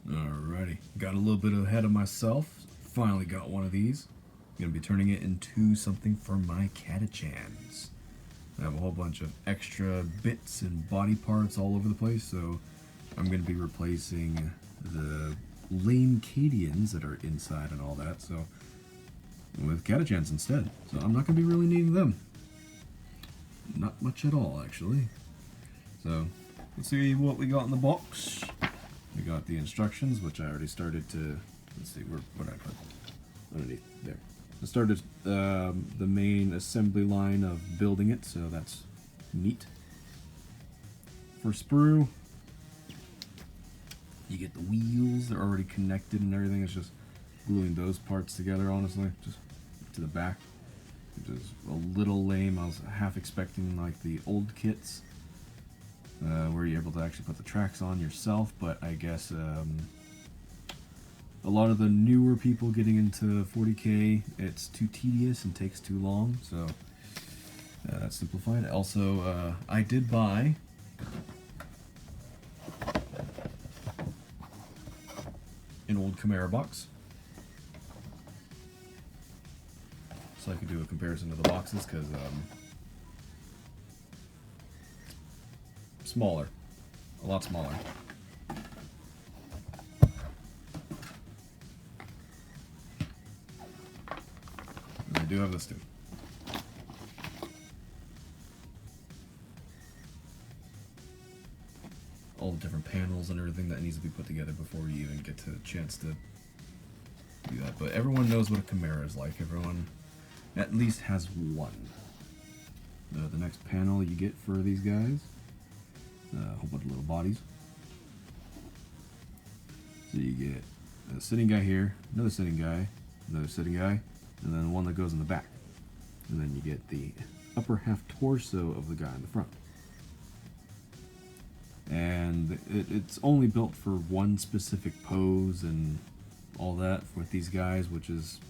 Alrighty, got a little bit ahead of myself. Finally got one of these. Gonna be turning it into something for my catachans. I have a whole bunch of extra bits and body parts all over the place, so I'm gonna be replacing the lame Cadians that are inside and all that, so with catachans instead. So I'm not gonna be really needing them. Not much at all, actually. So let's see what we got in the box. We got the instructions, which I already started to, let's see, what did I put underneath there? I started the main assembly line of building it, so that's neat. For sprue, you get the wheels, they're already connected and everything. It's just gluing those parts together, honestly, just to the back, which is a little lame. I was half expecting like the old kits, where you're able to actually put the tracks on yourself, but I guess a lot of the newer people getting into 40K, it's too tedious and takes too long, so that's simplified. Also, I did buy an old Chimera box, so I could do a comparison to the boxes, because smaller, a lot smaller. And I do have this too. All the different panels and everything that needs to be put together before you even get to the chance to do that. But everyone knows what a Chimera is like. Everyone at least has one. The next panel you get for these guys, a whole bunch of little bodies. So you get a sitting guy here, another sitting guy, another sitting guy, and then one that goes in the back. And then you get the upper half torso of the guy in the front. And it's only built for one specific pose and all that with these guys, which is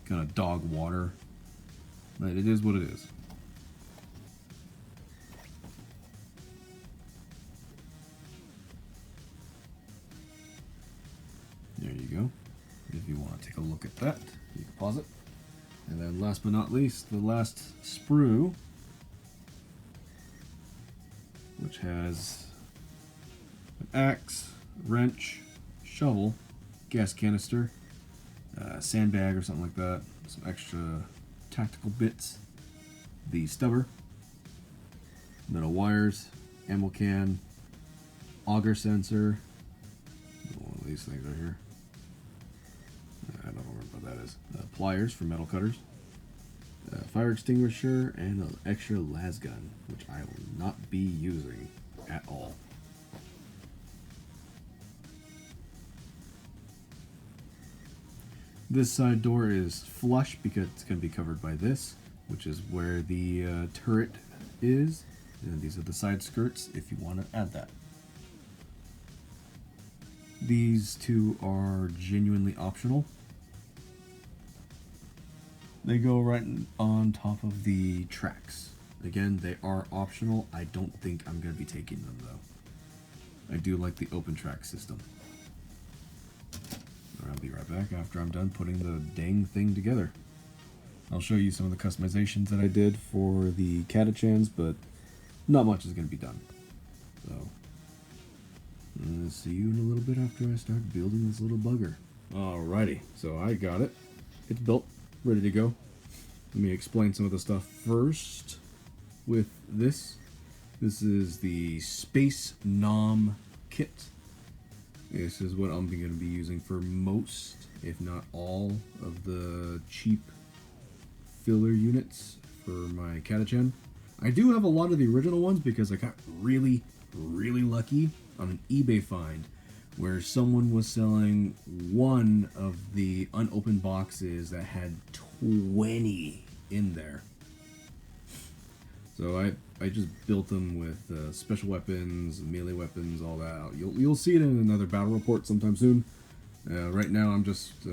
kind of dog water. But it is what it is. There you go. If you want to take a look at that, you can pause it. And then last but not least, the last sprue, which has an axe, wrench, shovel, gas canister, sandbag or something like that, some extra tactical bits, the stubber, metal wires, ammo can, auger sensor, one of these things right here. I don't remember what that is. Pliers for metal cutters, fire extinguisher, and an extra las gun, which I will not be using at all. This side door is flush because it's going to be covered by this, which is where the turret is, and these are the side skirts if you want to add that. These two are genuinely optional. They go right on top of the tracks. Again, they are optional. I don't think I'm going to be taking them though. I do like the open track system. I'll be right back after I'm done putting the dang thing together. I'll show you some of the customizations that I did for the catachans, but not much is going to be done. So, I'll see you in a little bit after I start building this little bugger. Alrighty, so I got it. It's built, ready to go. Let me explain some of the stuff first with this. This is the Space Nom kit. This is what I'm going to be using for most, if not all, of the cheap filler units for my catachan. I do have a lot of the original ones because I got really, really lucky on an eBay find where someone was selling one of the unopened boxes that had 20 in there. So I just built them with special weapons, melee weapons, all that. You'll see it in another battle report sometime soon. Right now I'm just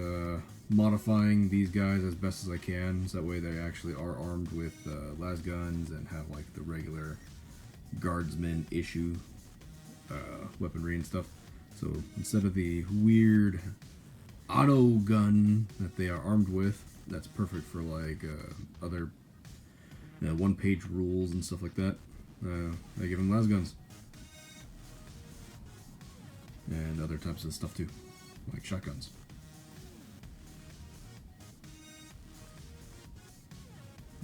modifying these guys as best as I can, so that way they actually are armed with las guns and have like the regular guardsman issue weaponry and stuff. So instead of the weird auto gun that they are armed with, that's perfect for like other one-page rules and stuff like that. I give them las guns and other types of stuff too, like shotguns.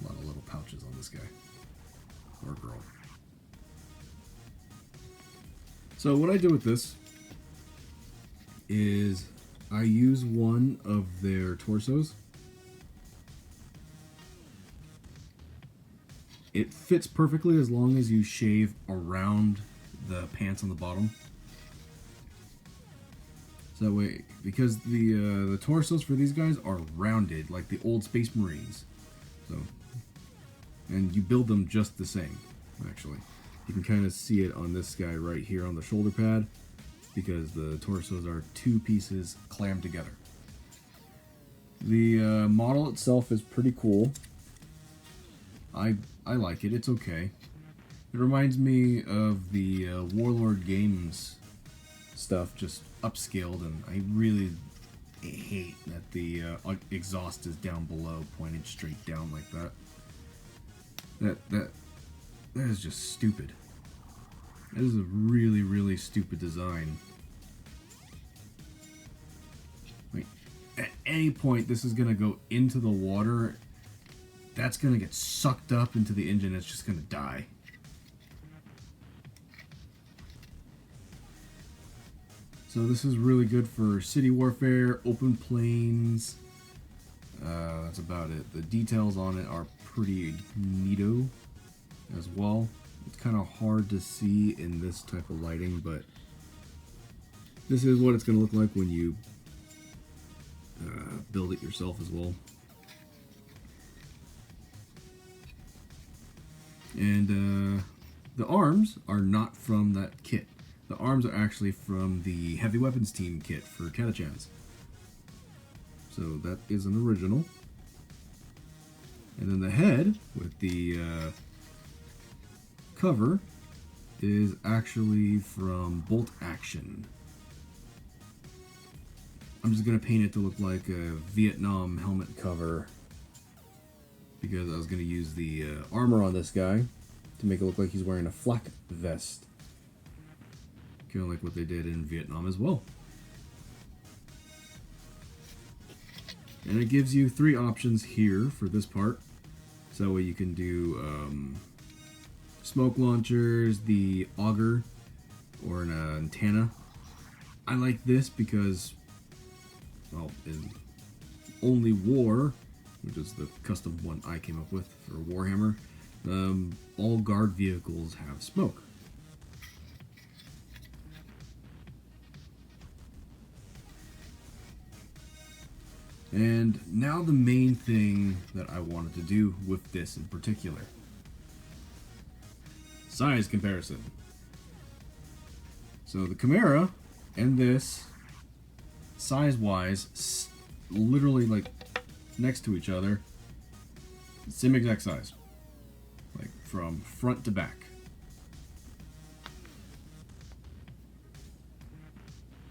A lot of little pouches on this guy or girl. So what I do with this is I use one of their torsos. It fits perfectly as long as you shave around the pants on the bottom. So that way, because the torsos for these guys are rounded like the old Space Marines. So, and you build them just the same, actually. You can kind of see it on this guy right here on the shoulder pad, because the torsos are two pieces clammed together. The model itself is pretty cool. I like it. It's okay. It reminds me of the Warlord Games stuff, just upscaled, and I really hate that the exhaust is down below, pointed straight down like that. That is just stupid. That is a really, really stupid design. Like, at any point, this is gonna go into the water. That's gonna get sucked up into the engine. It's just gonna die. So this is really good for city warfare, open plains. That's about it. The details on it are pretty neato as well. It's kind of hard to see in this type of lighting, but this is what it's going to look like when you build it yourself as well. And the arms are not from that kit. The arms are actually from the heavy weapons team kit for Catachans. So that is an original. And then the head with the cover is actually from Bolt Action. I'm just going to paint it to look like a Vietnam helmet cover, because I was going to use the armor on this guy to make it look like he's wearing a flak vest. Kind of like what they did in Vietnam as well. And it gives you 3 options here for this part. So that way you can do smoke launchers, the auger, or an antenna. I like this because, well, in Only War, which is the custom one I came up with for Warhammer, all guard vehicles have smoke. And now the main thing that I wanted to do with this in particular. Size comparison. So the Chimera and this, size-wise, literally like next to each other, same exact size. Like from front to back.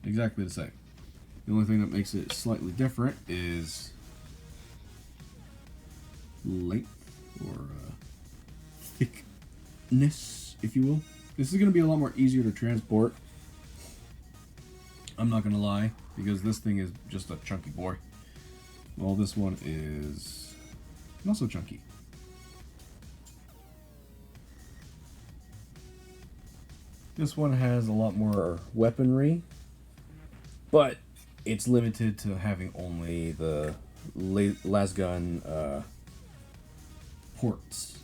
Exactly the same. The only thing that makes it slightly different is length, or thickness, if you will. This is going to be a lot more easier to transport. I'm not going to lie, because this thing is just a chunky boy. Well, this one is not so chunky. This one has a lot more weaponry, but it's limited to having only the lasgun ports.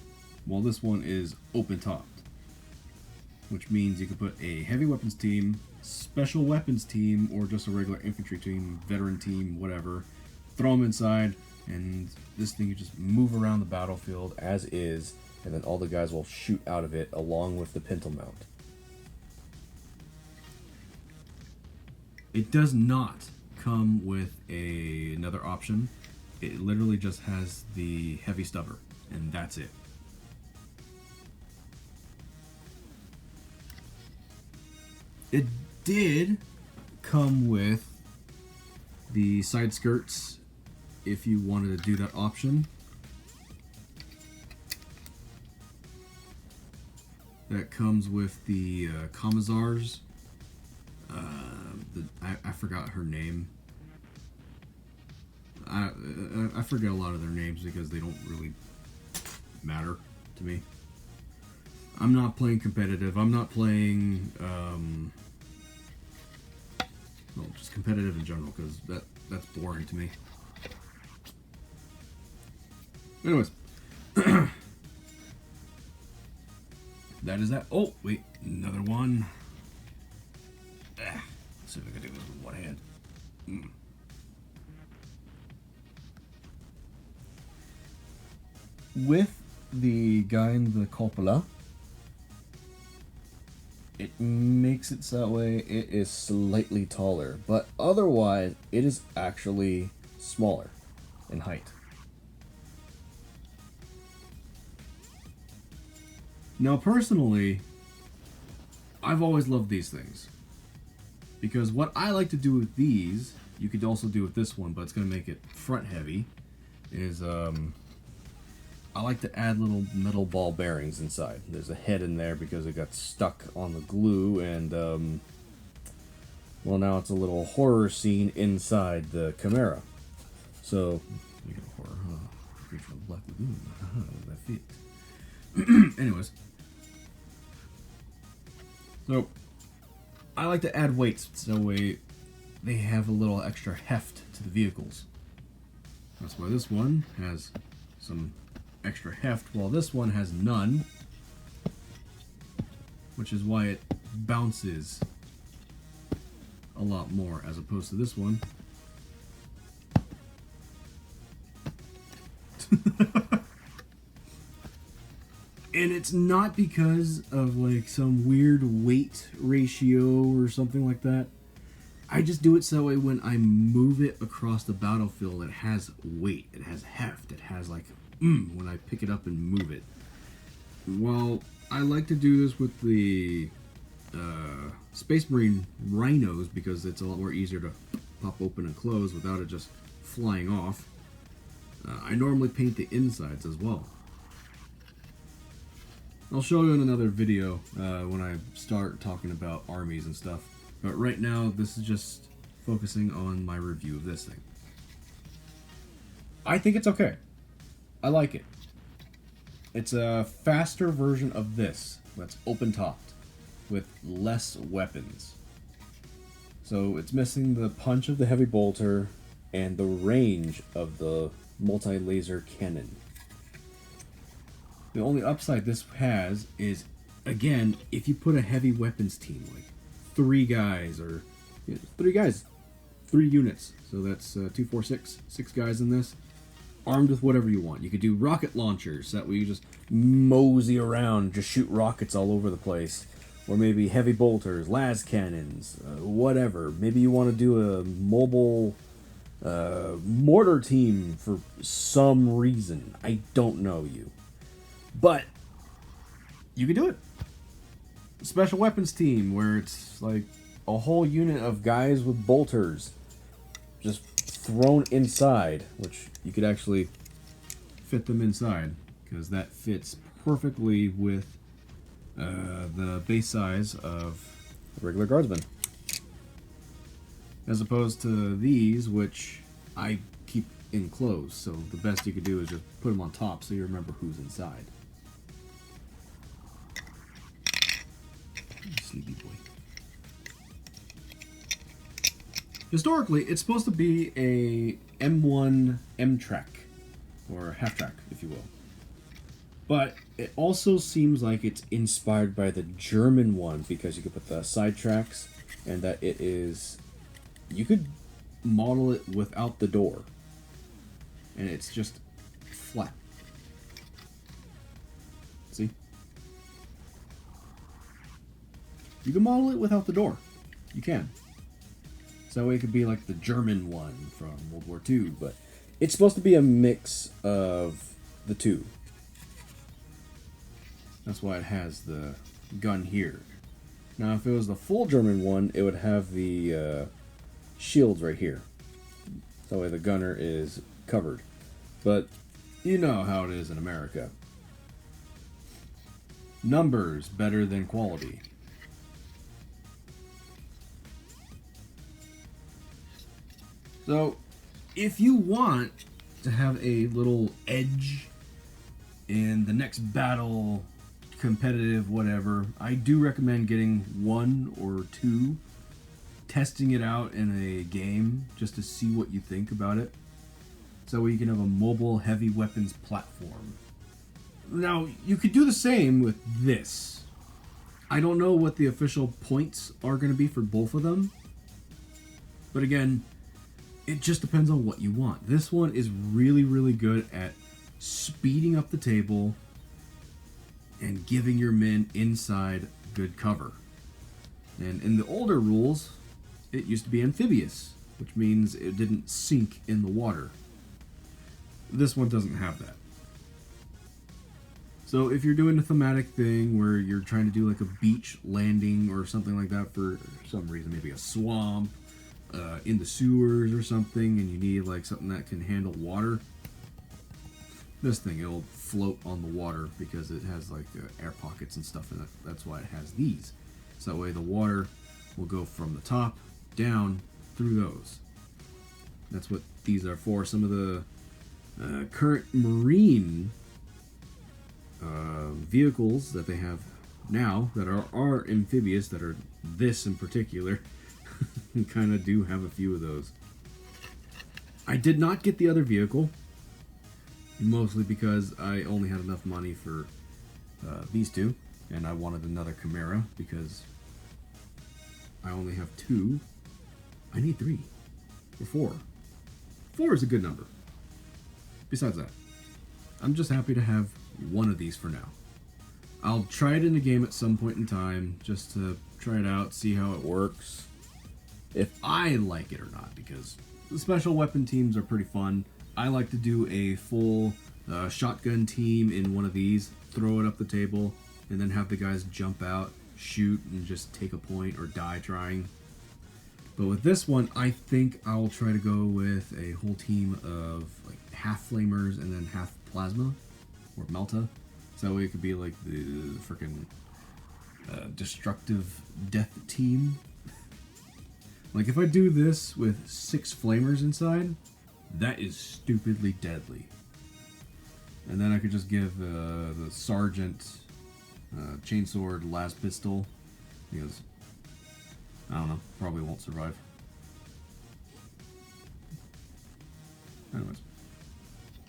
While this one is open-topped, which means you can put a heavy weapons team, special weapons team, or just a regular infantry team, veteran team, whatever, throw them inside, and this thing you just move around the battlefield as is, and then all the guys will shoot out of it along with the pintle mount. It does not come with another option. It literally just has the heavy stubber, and that's it. It did come with the side skirts if you wanted to do that option. That comes with the commissars. I forgot her name. I forget a lot of their names because they don't really matter to me. I'm not playing competitive. I'm not playing well, just competitive in general because that's boring to me. Anyways, that is that. Oh wait, another one. Let's see if I can do this with one hand. With the guy in the cupola, it makes it so that way it is slightly taller, but otherwise it is actually smaller in height. Now personally, I've always loved these things. Because what I like to do with these, you could also do with this one, but it's going to make it front heavy, is I like to add little metal ball bearings inside. There's a head in there because it got stuck on the glue, and well, now it's a little horror scene inside the Chimera. So, you got horror, huh? Creature of the Black Lagoon. That fit. Anyways. So, I like to add weights so they have a little extra heft to the vehicles. That's why this one has some extra heft, while this one has none, which is why it bounces a lot more as opposed to this one. And it's not because of like some weird weight ratio or something like that. I just do it so that way when I move it across the battlefield, it has weight, it has heft, it has like when I pick it up and move it. Well, I like to do this with the Space Marine Rhinos because it's a lot more easier to pop open and close without it just flying off. I normally paint the insides as well. I'll show you in another video when I start talking about armies and stuff. But right now, this is just focusing on my review of this thing. I think it's okay. I like it. It's a faster version of this that's open-topped with less weapons. So it's missing the punch of the heavy bolter and the range of the multi-laser cannon. The only upside this has is, again, if you put a heavy weapons team, like 3 guys, or 3 units, so that's 2, 4, 6 guys in this, armed with whatever you want. You could do rocket launchers, that way you just mosey around, just shoot rockets all over the place, or maybe heavy bolters, las cannons, whatever. Maybe you want to do a mobile mortar team for some reason. I don't know you. But you can do it. Special weapons team where it's like a whole unit of guys with bolters just thrown inside, which you could actually fit them inside because that fits perfectly with the base size of a regular guardsman. As opposed to these, which I keep enclosed, so the best you could do is just put them on top so you remember who's inside. Sleepy boy. Historically, it's supposed to be a M1 M-track, or half-track, if you will. But it also seems like it's inspired by the German one because you could put the side tracks, and that it is... You could model it without the door, and it's just flat. See? You can model it without the door. You can. So that way it could be like the German one from World War II, but it's supposed to be a mix of the two. That's why it has the gun here. Now, if it was the full German one, it would have the shields right here. That way the gunner is covered. But you know how it is in America. Numbers better than quality. So, if you want to have a little edge in the next battle, competitive, whatever, I do recommend getting 1 or 2, testing it out in a game just to see what you think about it. So you can have a mobile heavy weapons platform. Now, you could do the same with this. I don't know what the official points are going to be for both of them. But again, it just depends on what you want. This one is really, really good at speeding up the table and giving your men inside good cover. And in the older rules, it used to be amphibious, which means it didn't sink in the water. This one doesn't have that. So if you're doing a thematic thing where you're trying to do like a beach landing or something like that for some reason, maybe a swamp, in the sewers or something, and you need like something that can handle water, this thing, it'll float on the water because it has like air pockets and stuff in it. That's why it has these. So that way the water will go from the top down through those. That's what these are for. Some of the current marine vehicles that they have now that are amphibious, that are this in particular, kind of do have a few of those. I did not get the other vehicle, mostly because I only had enough money for these two, and I wanted another Chimera because I only have 2. I need 3 or 4. 4 is a good number. Besides that, I'm just happy to have one of these for now. I'll try it in a game at some point in time just to try it out, see how it works, if I like it or not, because the special weapon teams are pretty fun. I like to do a full shotgun team in one of these, throw it up the table, and then have the guys jump out, shoot, and just take a point or die trying. But with this one, I think I'll try to go with a whole team of like half flamers and then half plasma or melta. So that way it could be like the freaking destructive death team. Like if I do this with 6 flamers inside, that is stupidly deadly. And then I could just give the sergeant chainsword last pistol, because I don't know, probably won't survive. Anyways,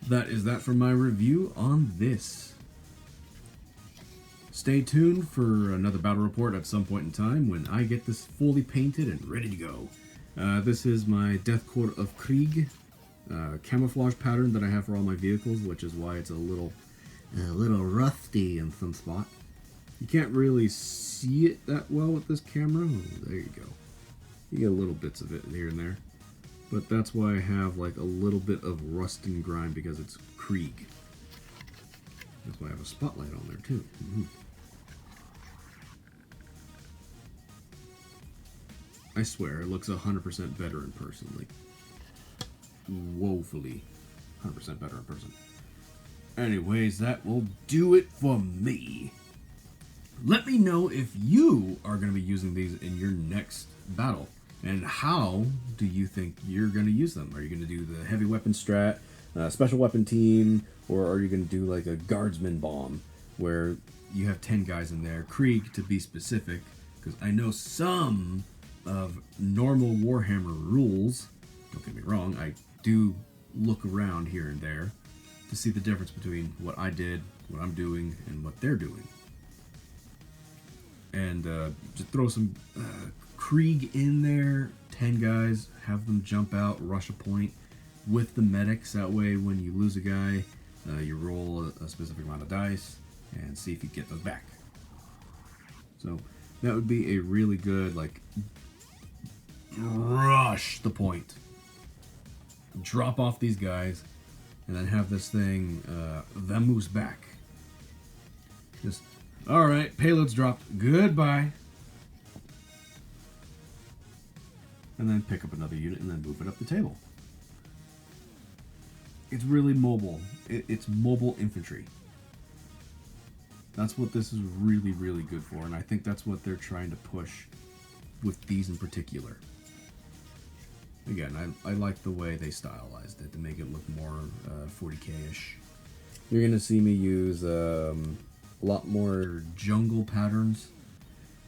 that is that for my review on this. Stay tuned for another battle report at some point in time when I get this fully painted and ready to go. This is my Death Court of Krieg camouflage pattern that I have for all my vehicles, which is why it's a little rusty in some spot. You can't really see it that well with this camera. Oh, there you go. You get little bits of it here and there. But that's why I have like a little bit of rust and grime, because it's Krieg. That's why I have a spotlight on there too. I swear, it looks 100% better in person. Like, woefully 100% better in person. Anyways, that will do it for me. Let me know if you are going to be using these in your next battle. And how do you think you're going to use them? Are you going to do the heavy weapon strat, special weapon team, or are you going to do like a guardsman bomb where you have 10 guys in there? Krieg, to be specific, because I know some of normal Warhammer rules, don't get me wrong, I do look around here and there to see the difference between what I did, what I'm doing, and what they're doing. And just throw some Krieg in there, 10 guys, have them jump out, rush a point with the medics. That way when you lose a guy, you roll a specific amount of dice and see if you get those back. So that would be a really good, like, rush the point, drop off these guys, and then have this thing vamoose back. Just, alright, payload's dropped, goodbye. and then pick up another unit and then move it up the table. It's really mobile. It's mobile infantry. That's what this is really, really good for, and I think that's what they're trying to push with these in particular. Again, I like the way they stylized it to make it look more 40k-ish. You're going to see me use a lot more jungle patterns.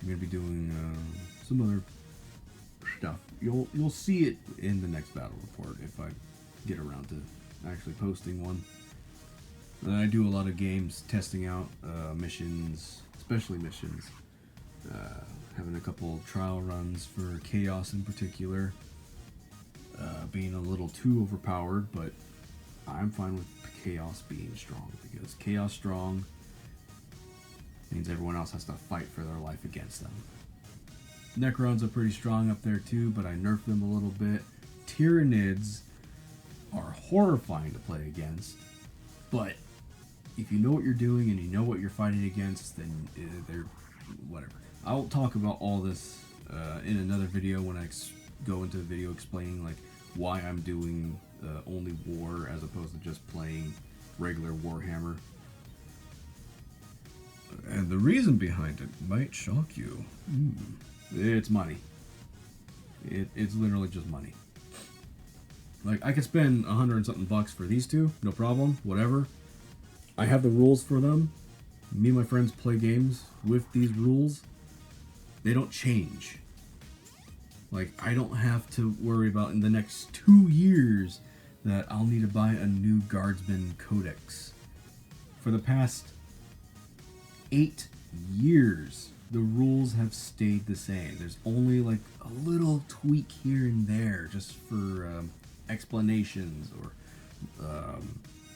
I'm going to be doing some other stuff. You'll see it in the next battle report if I get around to actually posting one. And I do a lot of games testing out missions, especially missions. Having a couple trial runs for Chaos in particular. Being a little too overpowered, but I'm fine with Chaos being strong, because Chaos strong means everyone else has to fight for their life against them. Necrons are pretty strong up there too, but I nerfed them a little bit. Tyranids are horrifying to play against, but if you know what you're doing and you know what you're fighting against, then they're whatever. I'll talk about all this in another video when I go into a video explaining like why I'm doing only war as opposed to just playing regular Warhammer. And the reason behind it might shock you. It's money. It's literally just money. Like, I could spend $100 and something bucks for these two, no problem, whatever. I have the rules for them. Me and my friends play games with these rules. They don't change. Like, I don't have to worry about in the next 2 years that I'll need to buy a new Guardsman Codex. For the past 8 years, the rules have stayed the same. There's only like a little tweak here and there just for explanations or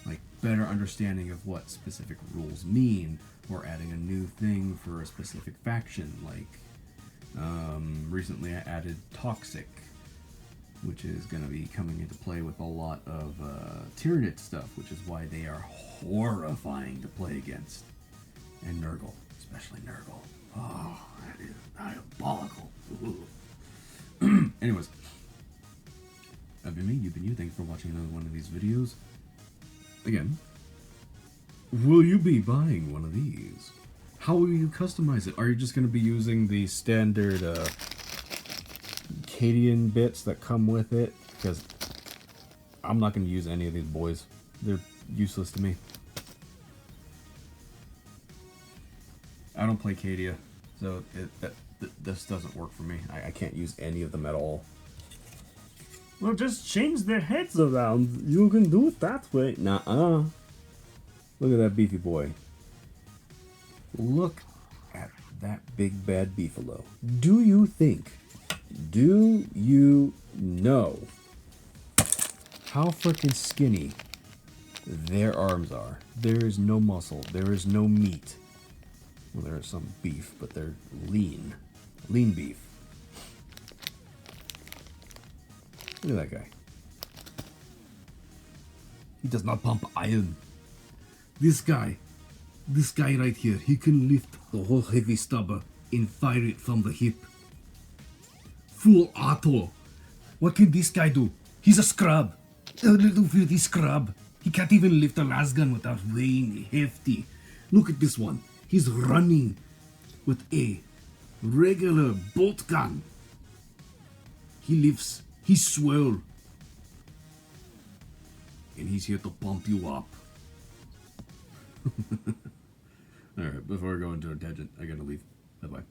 like better understanding of what specific rules mean, or adding a new thing for a specific faction. Like recently I added Toxic, which is going to be coming into play with a lot of Tyranid stuff, which is why they are horrifying to play against. And Nurgle, especially Nurgle. Oh, that is diabolical. Anyways, I've been me, you've been you. Thank you for watching another one of these videos. Again, will you be buying one of these? How will you customize it? Are you just going to be using the standard Cadian bits that come with it? Because I'm not going to use any of these boys. They're useless to me. I don't play Cadia, so this doesn't work for me. I can't use any of them at all. Well, just change their heads around. You can do it that way. Nuh-uh. Look at that beefy boy. Look at that big bad beefalo. Do you know how freaking skinny their arms are? There is no muscle. There is no meat. Well, there is some beef, but they're lean. Lean beef. Look at that guy. He does not pump iron. This guy right here, he can lift the whole heavy stubber and fire it from the hip. Full auto. What can this guy do? He's a scrub. A little filthy scrub. He can't even lift a lasgun without weighing hefty. Look at this one. He's running with a regular bolt gun. He lifts. He's swell. And he's here to pump you up. Alright, before I go into a tangent, I gotta leave. Bye-bye.